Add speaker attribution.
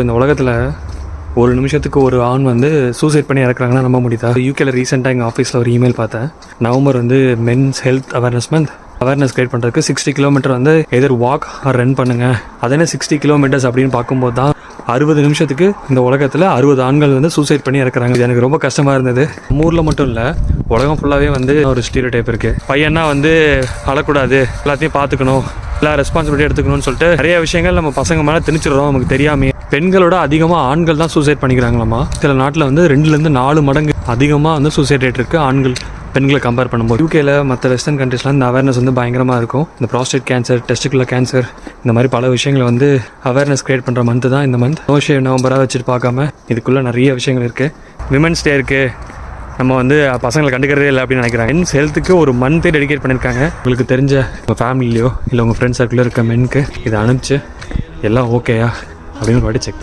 Speaker 1: இந்த உலகத்தில் ஒரு நிமிஷத்துக்கு ஒரு ஆண் வந்து சூசைட் பண்ணி இறக்குறாங்கன்னா நம்ப முடியுதா? யூகேல ரீசெண்டாக எங்கள் ஆஃபீஸில் ஒரு இமெயில் பார்த்தேன். நவம்பர் வந்து men's health awareness month. Awareness create பண்ணுறதுக்கு 60 கிலோமீட்டர் வந்து எதர் வாக் ஆர் ரன் பண்ணுங்கள். அதே 60 கிலோமீட்டர்ஸ் அப்படின்னு பார்க்கும்போது தான் 60 நிமிஷத்துக்கு இந்த உலகத்தில் 60 ஆண்கள் வந்து சூசைட் பண்ணி இறக்குறாங்க. இது எனக்கு ரொம்ப கஷ்டமாக இருந்தது. நம்ம ஊரில் மட்டும் இல்லை, உலகம் ஃபுல்லாகவே வந்து ஒரு ஸ்டீரியோடைப் இருக்குது. பையனா வந்து அழக்கூடாது, எல்லாத்தையும் பார்த்துக்கணும், எல்லா ரெஸ்பான்சிபிலிட்டி எடுத்துக்கணும்னு சொல்லிட்டு நிறைய விஷயங்கள் நம்ம பசங்க மேலே திணிச்சிடுறோம். நமக்கு தெரியாமே பெண்களோட அதிகமாக ஆண்கள் தான் சூசைட் பண்ணிக்கிறாங்களாமா. சில நாட்டில் வந்து 2 to 4 மடங்கு அதிகமாக வந்து சூசைட் ரேட் இருக்குது ஆண்கள் பெண்களை கம்பேர் பண்ணும்போது. யூகேல மற்ற வெஸ்டர்ன் கண்ட்ரீஸ்லாம் இந்த அவேர்னஸ் வந்து பயங்கரமாக இருக்கும். இந்த ப்ராஸ்டேட் கேன்சர், டெஸ்டிகுலர் கேன்சர், இந்த மாதிரி பல விஷயங்களை வந்து அவேர்னஸ் கிரியேட் பண்ணுற மந்த்து தான் இந்த மந்த். நோஷேவ் நவம்பராக வச்சுட்டு பார்க்காம இதுக்குள்ளே நிறைய விஷயங்கள் இருக்குது. விமென்ஸ் டே இருக்குது, நம்ம வந்து பசங்களை கண்டுக்கிறதே இல்லை அப்படின்னு நினைக்கிறாங்க. மென்ஸ் ஹெல்த்துக்கு ஒரு மந்த்தே டெடிகேட் பண்ணியிருக்காங்க. உங்களுக்கு தெரிஞ்ச உங்கள் ஃபேமிலியோ இல்லை உங்கள் ஃப்ரெண்ட்ஸ் சர்க்கிளோ இருக்க மென்க்கு இதை அனுப்பிச்சு எல்லாம் ஓகேயா அப்படின்னு ஒரு வாட்டி செக் பண்ணி